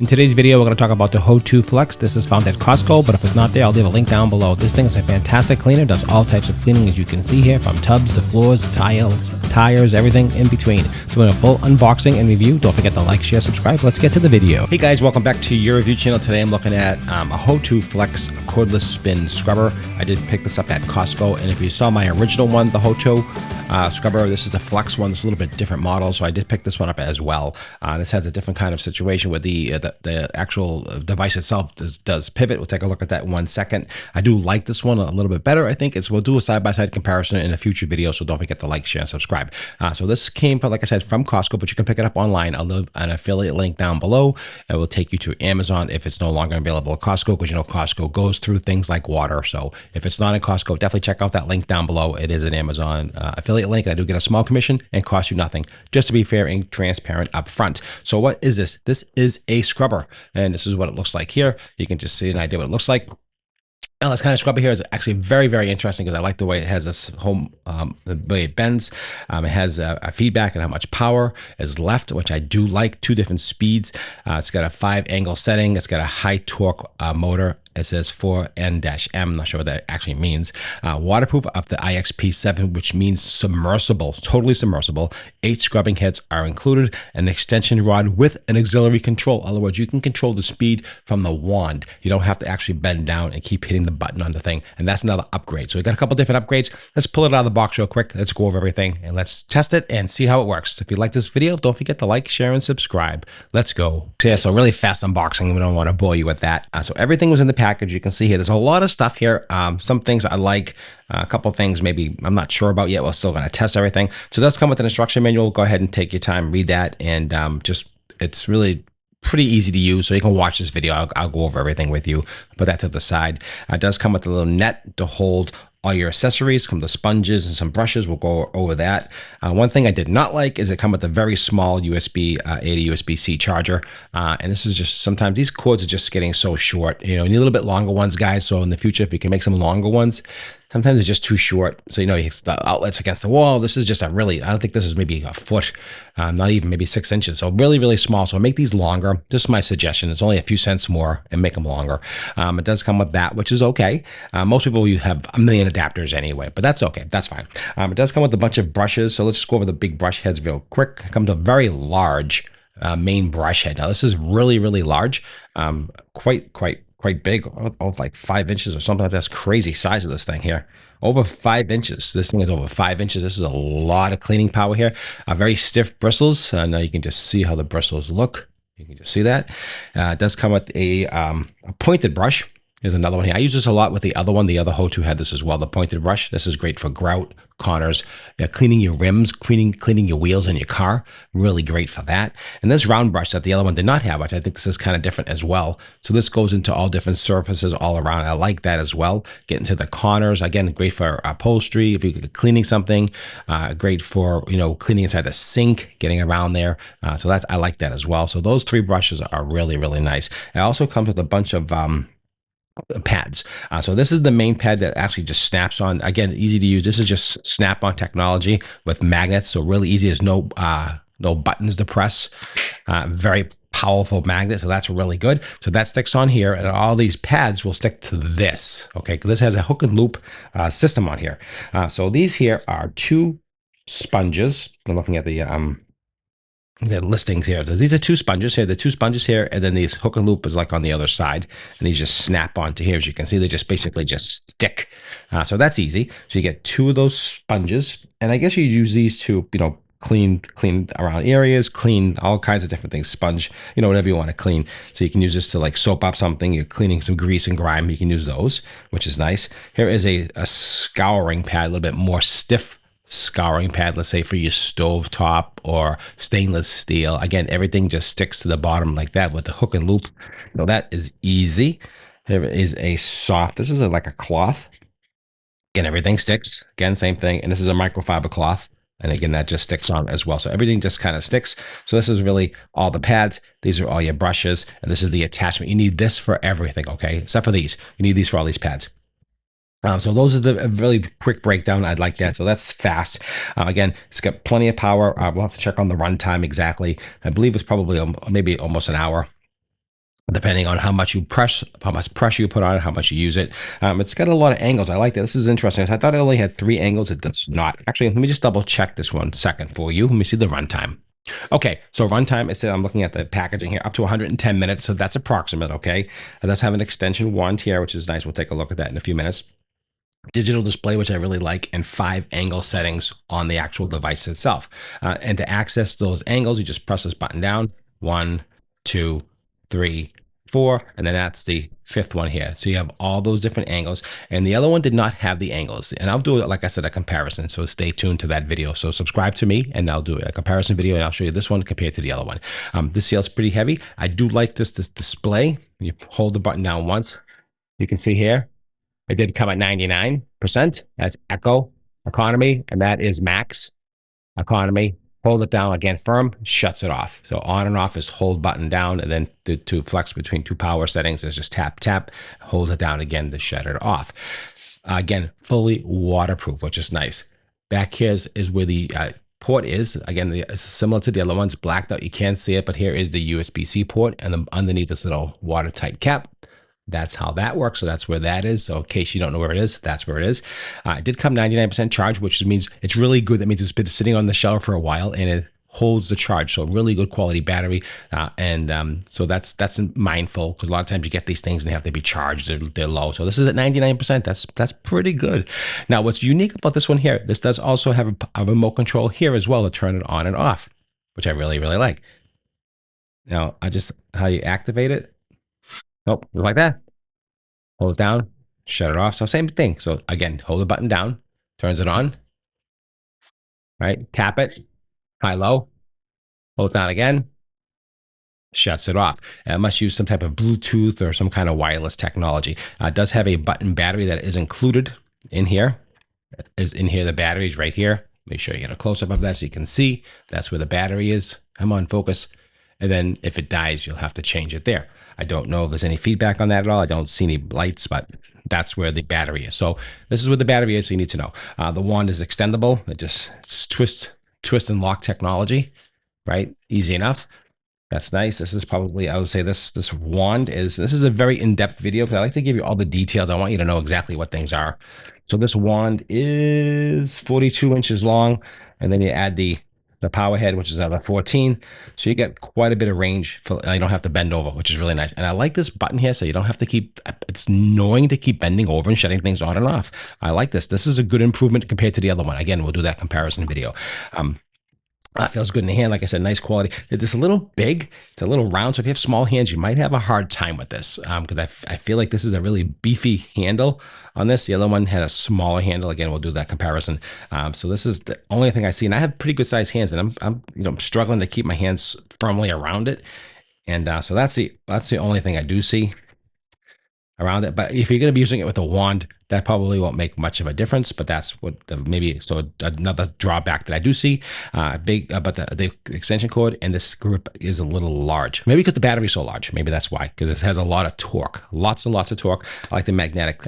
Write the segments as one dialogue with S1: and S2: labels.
S1: In today's video, we're going to talk about the HOTO Flex. This is found at Costco, but if it's not there, I'll leave a link down below. This thing is a fantastic cleaner, does all types of cleaning as you can see here, from tubs to floors, tiles, tires, everything in between. Doing a full unboxing and review. Don't forget to like, share, subscribe. Let's get to the video. Hey guys, welcome back to your review channel. Today I'm looking at a HOTO Flex cordless spin scrubber. I did pick this up at Costco, and if you saw my original one, the HOTO scrubber, this is the Flex one. It's a little bit different model, so I did pick this one up as well. This has a different kind of situation with the actual device itself does pivot. We'll take a look at that in 1 second. I do like this one a little bit better. I think we'll do a side-by-side comparison in a future video, so don't forget to like, share, and subscribe. So this came, like I said, from Costco, but you can pick it up online. I'll leave an affiliate link down below. It will take you to Amazon if it's no longer available at Costco, because you know Costco goes through things like water. So if it's not in Costco, definitely check out that link down below. It is an Amazon affiliate link. I do get a small commission and cost you nothing, just to be fair and transparent up front. So what is this? This is a scrubber, and this is what it looks like here. You can just see an idea what it looks like. Now, this kind of scrubber here is actually very, very interesting because I like the way it has this the way it bends. It has a feedback and how much power is left, which I do like. 2 different speeds. It's got a 5-angle setting. It's got a high torque motor. It says 4N-M. I'm not sure what that actually means. Waterproof up to IXP7, which means submersible, totally submersible. 8 scrubbing heads are included. An extension rod with an auxiliary control. In other words, you can control the speed from the wand. You don't have to actually bend down and keep hitting the button on the thing. And that's another upgrade. So we've got a couple different upgrades. Let's pull it out of the box real quick. Let's go over everything and let's test it and see how it works. If you like this video, don't forget to like, share, and subscribe. Let's go. So yeah, so really fast unboxing. We don't want to bore you with that. So everything was in the package. You can see here, there's a lot of stuff here. Some things I like, a couple things maybe I'm not sure about yet. We're still going to test everything. So it does come with an instruction manual. Go ahead and take your time, read that, and it's really pretty easy to use. So you can watch this video. I'll go over everything with you. Put that to the side. It does come with a little net to hold all your accessories, come the sponges and some brushes. We'll go over that. One thing I did not like is it come with a very small USB A to USB-C charger. And this is just, sometimes these cords are just getting so short. You know, you need a little bit longer ones, guys. So in the future, if you can make some longer ones, sometimes it's just too short. So, you know, the outlet's against the wall. This is just I don't think this is maybe a foot, not even maybe 6 inches. So really, really small. So make these longer. Just my suggestion. It's only a few cents more and make them longer. It does come with that, which is okay. Most people, you have a million adapters anyway, but that's okay. That's fine. It does come with a bunch of brushes. So let's just go over the big brush heads real quick. It comes with a very large main brush head. Now this is really, really large. Quite big, like 5 inches or something. That's crazy size of this thing here. Over 5 inches. This thing is over 5 inches. This is a lot of cleaning power here. Very stiff bristles. Now you can just see how the bristles look. You can just see that. It does come with a pointed brush. Here's another one here. I use this a lot with the other one. The other HOTO had this as well, the pointed brush. This is great for grout, corners, cleaning your rims, cleaning your wheels in your car. Really great for that. And this round brush that the other one did not have, which I think this is kind of different as well. So this goes into all different surfaces all around. I like that as well. Get into the corners. Again, great for upholstery. If you're cleaning something, great for, you know, cleaning inside the sink, getting around there. So I like that as well. So those 3 brushes are really, really nice. It also comes with a bunch of pads. So this is the main pad that actually just snaps on. Again, easy to use. This is just snap-on technology with magnets. So really easy. There's no buttons to press. Very powerful magnet. So that's really good. So that sticks on here, and all these pads will stick to this. Okay. This has a hook and loop system on here. So these here are 2 sponges. I'm looking at the listings here. So these are 2 sponges here, the 2 sponges here, and then these hook and loop is like on the other side, and these just snap onto here. As you can see, they just basically just stick. So that's easy. So you get 2 of those sponges, and I guess you use these to, you know, clean around areas, clean all kinds of different things, sponge, you know, whatever you want to clean. So you can use this to like soap up something. You're cleaning some grease and grime. You can use those, which is nice. Here is a scouring pad, a little bit more stiff scouring pad, let's say for your stove top or stainless steel. Again, everything just sticks to the bottom like that with the hook and loop. So that is easy. There is a soft, this is like a cloth. Again, everything sticks. Again, same thing. And this is a microfiber cloth. And again, that just sticks on as well. So everything just kind of sticks. So this is really all the pads. These are all your brushes. And this is the attachment. You need this for everything, okay? Except for these. You need these for all these pads. So those are the really quick breakdown. I'd like that. So that's fast. Again, it's got plenty of power. We'll have to check on the runtime exactly. I believe it's probably maybe almost an hour. depending on how much pressure you put on it, how much you use it. It's got a lot of angles. I like that. This is interesting. I thought it only had 3 angles. It does not. Actually, let me just double check this 1 second for you. Let me see the runtime. Okay, so runtime, it said, I'm looking at the packaging here, up to 110 minutes. So that's approximate, okay? It does have an extension wand here, which is nice. We'll take a look at that in a few minutes. Digital display, which I really like, and 5 angle settings on the actual device itself. And to access those angles, you just press this button down. 1, 2, 3, 4, and then that's the 5th one here. So you have all those different angles, and the other one did not have the angles. And I'll do, like I said, a comparison. So stay tuned to that video. So subscribe to me, and I'll do a comparison video, and I'll show you this one compared to the other one. This feels pretty heavy. I do like this display. You hold the button down once. You can see here, it did come at 99%. That's eco, economy, and that is max economy. Hold it down again, firm, shuts it off. So on and off is hold button down, and then to flex between 2 power settings is just tap, tap, hold it down again to shut it off. Again, fully waterproof, which is nice. Back here is where the port is. Again, it's similar to the other ones, blacked out. You can't see it, but here is the USB-C port, and then underneath this little watertight cap. That's how that works. So that's where that is. So in case you don't know where it is, that's where it is. It did come 99% charge, which means it's really good. That means it's been sitting on the shelf for a while and it holds the charge. So really good quality battery. So that's mindful, because a lot of times you get these things and they have to be charged. They're low. So this is at 99%. That's pretty good. Now, what's unique about this one here, this does also have a remote control here as well to turn it on and off, which I really, really like. Now, how you activate it. Nope, just like that. Holds down, shut it off. So same thing. So again, hold the button down, turns it on, right? Tap it, high, low, hold it down again, shuts it off. It must use some type of Bluetooth or some kind of wireless technology. It does have a button battery that is included in here. The battery is right here. Make sure you get a close-up of that so you can see. That's where the battery is. Come on, focus. And then if it dies, you'll have to change it there. I don't know if there's any feedback on that at all. I don't see any lights, but that's where the battery is. So this is where the battery is, so you need to know. The wand is extendable. It's twist and lock technology, right? Easy enough. That's nice. This is probably, I would say this wand this is a very in-depth video, because I like to give you all the details. I want you to know exactly what things are. So this wand is 42 inches long, and then you add the power head, which is another 14. So you get quite a bit of range. You don't have to bend over, which is really nice. And I like this button here, so you don't have to it's annoying to keep bending over and shutting things on and off. I like this. This is a good improvement compared to the other one. Again, we'll do that comparison video. Feels good in the hand. Like I said, nice quality. It's a little big. It's a little round. So if you have small hands, you might have a hard time with this, because I feel like this is a really beefy handle on this. The other one had a smaller handle. Again, we'll do that comparison. So this is the only thing I see, and I have pretty good sized hands, and I'm struggling to keep my hands firmly around it. And so that's the only thing I do see around it. But if you're going to be using it with a wand, that probably won't make much of a difference. But that's what another drawback that I do see but the extension cord and this grip is a little large. Maybe because the battery's so large. Maybe that's why, because it has a lot of torque, lots and lots of torque. I like the magnetic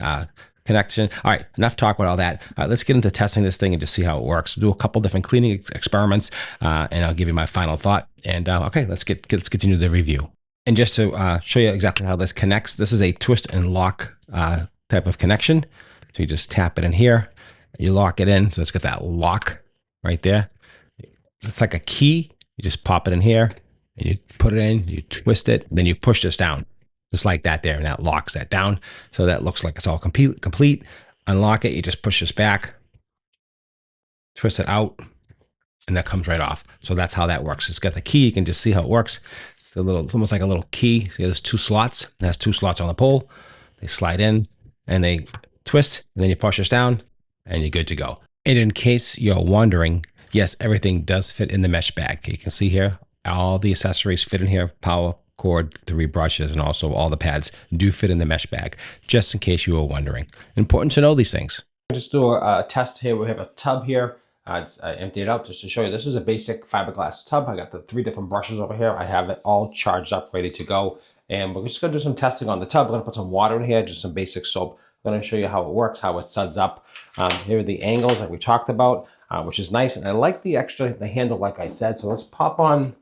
S1: connection. All right, enough talk about all that. Let's get into testing this thing and just see how it works. Do a couple different cleaning experiments, and I'll give you my final thought. And okay, let's continue the review. And just to show you exactly how this connects, this is a twist and lock type of connection. So you just tap it in here, you lock it in. So it's got that lock right there. It's like a key. You just pop it in here, and you put it in, you twist it, then you push this down, just like that there, and that locks that down. So that looks like it's all complete. Unlock it, you just push this back, twist it out, and that comes right off. So that's how that works. It's got the key. You can just see how it works. It's almost like a little key. See, there's 2 slots. It has 2 slots on the pole. They slide in and they twist, and then you push this down and you're good to go. And in case you're wondering, yes, everything does fit in the mesh bag. You can see here, all the accessories fit in here. Power cord, 3 brushes, and also all the pads do fit in the mesh bag, just in case you were wondering. Important to know these things. Just do a test here. We have a tub here. I emptied it out just to show you. This is a basic fiberglass tub. I got the 3 different brushes over here. I have it all charged up, ready to go. And we're just going to do some testing on the tub. We're going to put some water in here, just some basic soap. I'm going to show you how it works, how it suds up. Here are the angles like we talked about, which is nice. And I like the handle, like I said. So let's pop on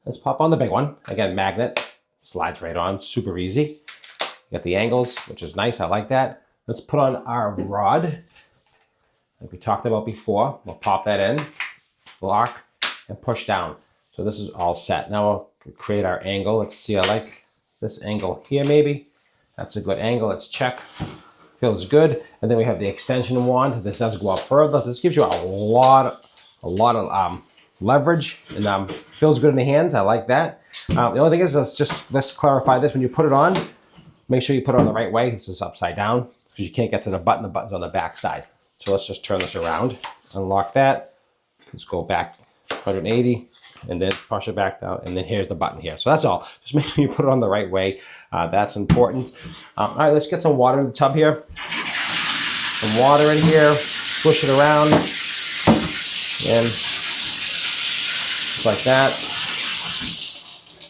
S1: the big one. Again, magnet. Slides right on, super easy. You got the angles, which is nice, I like that. Let's put on our rod, like we talked about before. We'll pop that in, lock, and push down. So this is all set. Now we'll create our angle. Let's see, I like this angle here maybe. That's a good angle, let's check. Feels good. And then we have the extension wand. This does go up further. This gives you a lot of leverage, and feels good in the hands. I like that. The only thing is, let's clarify this. When you put it on, make sure you put it on the right way. This is upside down because you can't get to the button. The button's on the back side. So let's just turn this around, unlock that. Let's go back 180 and then push it back down, and then here's the button here. So that's all. Just make sure you put it on the right way. That's important. All right, let's get some water in the tub here. Some water in here, push it around, and just like that.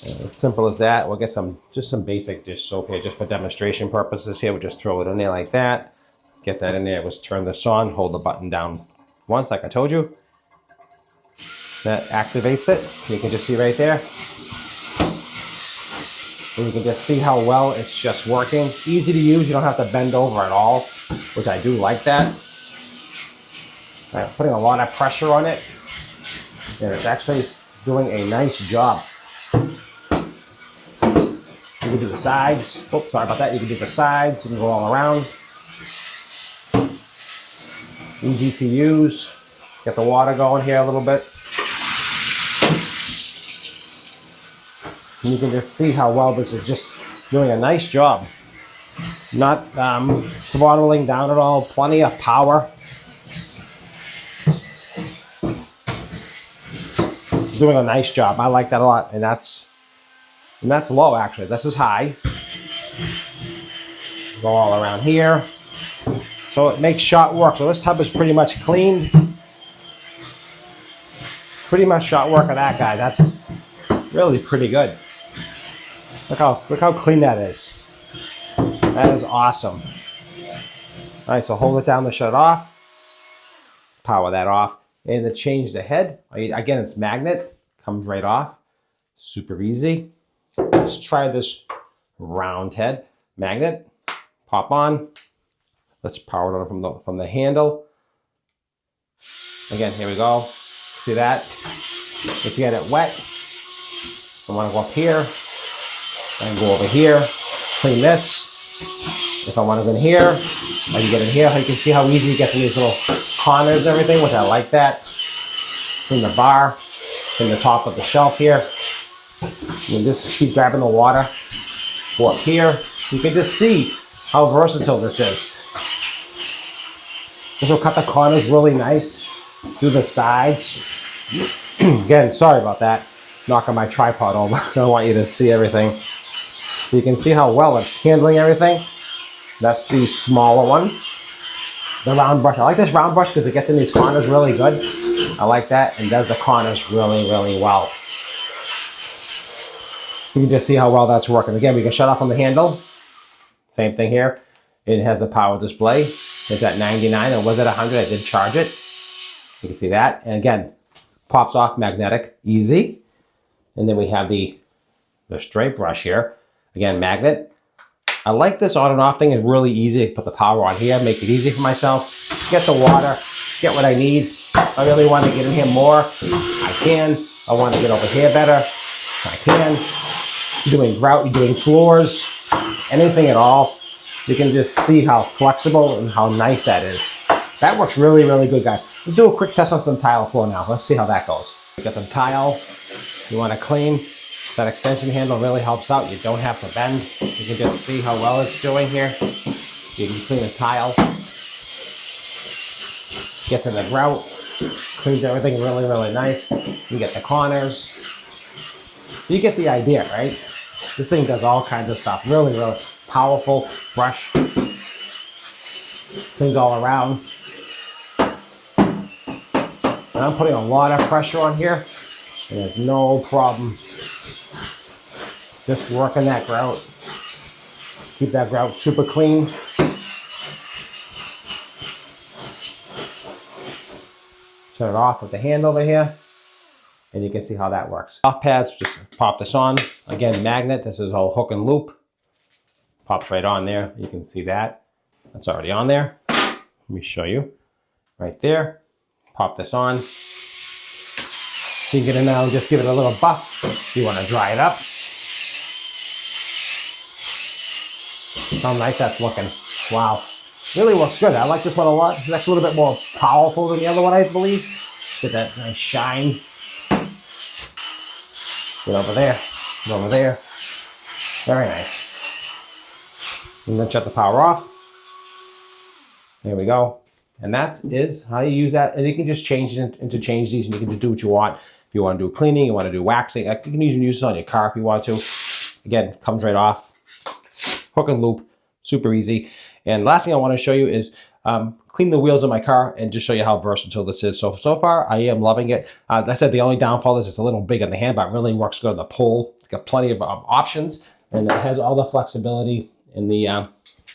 S1: And it's simple as that. We'll get just some basic dish soap here, just for demonstration purposes here. We'll just throw it in there like that. Get that in there. Let's turn this on, hold the button down once, like I told you. That activates it. You can just see right there. And you can just see how well it's just working. Easy to use. You don't have to bend over at all, which I do like that. I'm putting a lot of pressure on it, and it's actually doing a nice job. You can do the sides. Oops, sorry about that. You can do the sides. You can go all around. Easy to use. Get the water going here a little bit. And you can just see how well this is just doing a nice job. Not throttling down at all. Plenty of power. Doing a nice job. I like that a lot. And that's low actually. This is high. Go all around here. So it makes shot work. So this tub is pretty much cleaned. Pretty much shot work of that guy. That's really pretty good. Look how clean that is. That is awesome. All right, so hold it down to shut it off. Power that off. And to change the head, again, it's magnet. Comes right off. Super easy. Let's try this round head. Magnet. Pop on. Let's power it on from the handle. Again, here we go. See that? Let's get it wet. I want to go up here and go over here. Clean this. If I want to go in here, I can get in here. You can see how easy it gets in these little corners and everything, which I like that. Clean the bar. Clean the top of the shelf here. You just keep grabbing the water. Go up here. You can just see how versatile this is. This will cut the corners really nice. Do the sides. Again, sorry about that. Knocking my tripod over. I don't want you to see everything. So you can see how well it's handling everything. That's the smaller one. The round brush. I like this round brush because it gets in these corners really good. I like that and does the corners really, really well. You can just see how well that's working. Again, we can shut off on the handle. Same thing here. It has a power display. It's at 99. It was at 100. I did charge it. You can see that. And again, pops off magnetic, easy. And then we have the straight brush here. Again, magnet. I like this on and off thing. It's really easy to put the power on here, make it easy for myself. Get the water, get what I need. I really want to get in here more. I can. I want to get over here better. I can. You're doing grout, you're doing floors, anything at all. You can just see how flexible and how nice that is. That works really, really good, guys. Let's do a quick test on some tile floor now. Let's see how that goes. Got some tile. You want to clean. That extension handle really helps out. You don't have to bend. You can just see how well it's doing here. You can clean the tile. Gets in the grout. Cleans everything really, really nice. You get the corners. You get the idea, right? This thing does all kinds of stuff. Really, really powerful brush. Cleans all around. And I'm putting a lot of pressure on here. And there's no problem. Just working that grout. Keep that grout super clean. Turn it off with the hand over here. and you can see how that works. Soft pads, just pop this on. Again, magnet, this is all hook and loop. Pops right on there. You can see that. That's already on there. Let me show you. Right there. Pop this on. So you get it now and just give it a little buff. If you want to dry it up. How nice that's looking. Wow. Really works good. I like this one a lot. This is actually a little bit more powerful than the other one, I believe. Get that nice shine. Get over there. Get over there. Very nice. And then shut the power off. There we go. And that is how you use that. And you can just change it into change these, and you can just do what you want. If you want to do cleaning, you want to do waxing, you can even use this on your car if you want to. Again, comes right off. Hook and loop, super easy. And last thing I want to show you is clean the wheels of my car and just show you how versatile this is. So far, I am loving it. Like I said, the only downfall is it's a little big on the hand, but it really works good on the pull. It's got plenty of options, and it has all the flexibility in the, I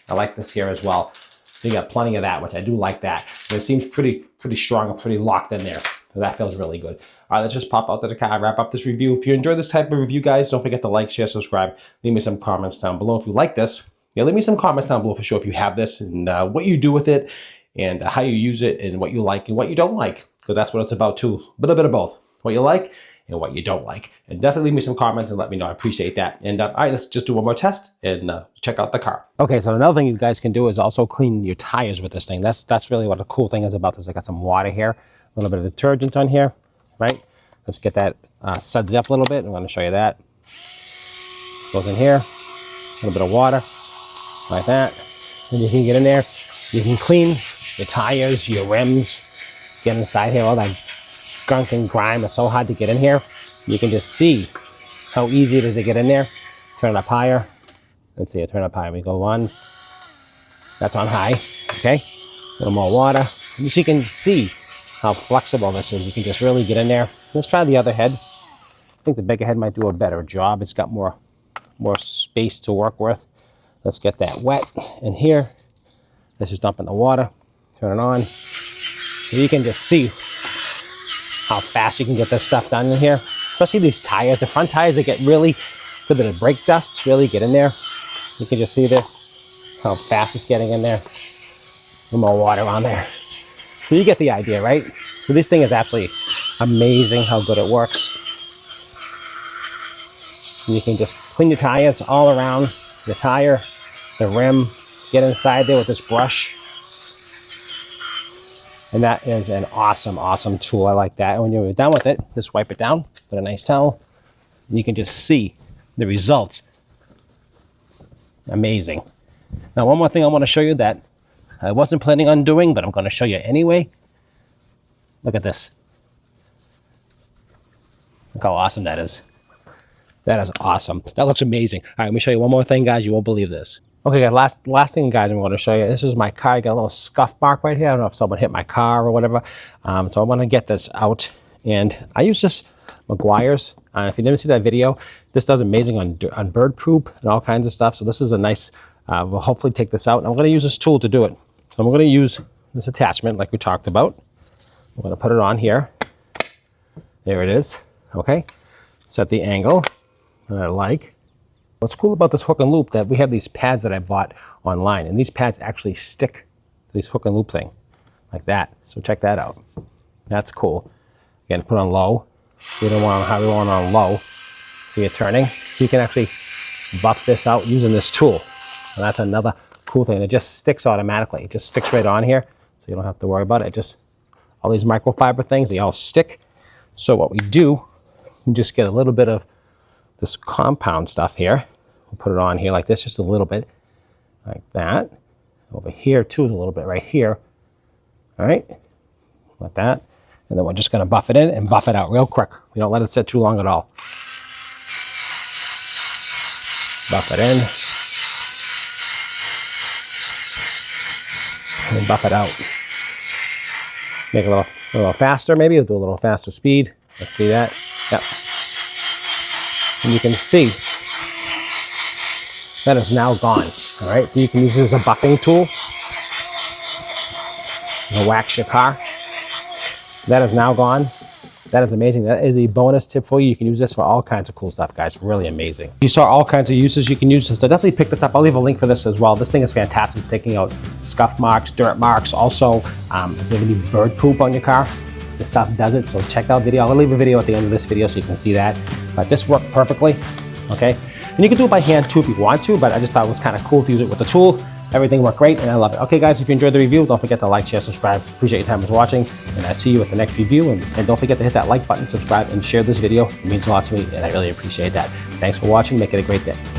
S1: like this here as well. So you got plenty of that, which I do like that. And it seems pretty strong and pretty locked in there. So that feels really good. All right, let's just pop out to the car and wrap up this review. If you enjoyed this type of review, guys, don't forget to like, share, subscribe. Leave me some comments down below. If you like this, leave me some comments down below for sure if you have this and what you do with it and how you use it and what you like and what you don't like. Because that's what it's about too. A little bit of both. What you like and what you don't like. And definitely leave me some comments and let me know. I appreciate that. And all right, let's just do one more test and check out the car. Okay, so another thing you guys can do is also clean your tires with this thing. That's really what the cool thing is about this. I got some water here, a little bit of detergent on here, right? Let's get that sudsed up a little bit. I'm going to show you that. Goes in here, a little bit of water, like that. And you can get in there. You can clean your tires, your rims, get inside here. All that gunk and grime is so hard to get in here. You can just see how easy it is to get in there. Turn it up higher. Let's see, turn it up higher. We go on. That's on high, okay? A little more water. And you can see how flexible this is. You can just really get in there. Let's try the other head. I think the bigger head might do a better job. It's got more space to work with. Let's get that wet in here. Let's just dump in the water. Turn it on. So you can just see how fast you can get this stuff done in here. Especially these tires, the front tires that get really, a bit of brake dust, really get in there. You can just see there how fast it's getting in there. A little more water on there. So you get the idea, right? So this thing is absolutely amazing how good it works. And you can just clean your tires all around, the tire, the rim, get inside there with this brush. And that is an awesome, awesome tool. I like that. And when you're done with it, just wipe it down with a nice towel. And you can just see the results. Amazing. Now, one more thing I want to show you that I wasn't planning on doing, but I'm going to show you anyway. Look at this. Look how awesome that is. That is awesome. That looks amazing. All right, let me show you one more thing, guys. You won't believe this. Okay, guys, last thing, guys, I'm going to show you. This is my car. I got a little scuff mark right here. I don't know if someone hit my car or whatever. So I want to get this out. And I use this McGuire's. If you didn't see that video, this does amazing on bird poop and all kinds of stuff. So this is a nice, we'll hopefully take this out. And I'm going to use this tool to do it. So I'm going to use this attachment like we talked about. I'm going to put it on here. There it is. Okay. Set the angle that I like. What's cool about this hook and loop that we have these pads that I bought online, and these pads actually stick to this hook and loop thing like that. So check that out. That's cool. Again, put on low. You don't want how we want on low. See it turning. You can actually buff this out using this tool. And that's another cool thing. It just sticks automatically. It just sticks right on here, so you don't have to worry about it. It just, all these microfiber things, they all stick. So what we do, we just get a little bit of this compound stuff here. We'll put it on here like this, just a little bit, like that. Over here too, is a little bit right here. All right, like that. And then we're just gonna buff it in and buff it out real quick. We don't let it sit too long at all. Buff it in. And buff it out. Make it a little faster, maybe. We'll do a little faster speed. Let's see that. Yep. And you can see that is now gone. All right, so you can use this as a buffing tool to wax your car. That is now gone. That is amazing. That is a bonus tip for you. You can use this for all kinds of cool stuff, guys. Really amazing. You saw all kinds of uses you can use this. So definitely pick this up. I'll leave a link for this as well. This thing is fantastic for taking out scuff marks, dirt marks. Also, if you have any bird poop on your car, this stuff does it. So check out the video. I'll leave a video at the end of this video so you can see that. But this worked perfectly, okay? And you can do it by hand too if you want to, but I just thought it was kind of cool to use it with the tool. Everything worked great and I love it. Okay guys, if you enjoyed the review, don't forget to like, share, subscribe. Appreciate your time for watching, and I see you at the next review. And don't forget to hit that like button, subscribe, and share this video. It means a lot to me and I really appreciate that. Thanks for watching. Make it a great day.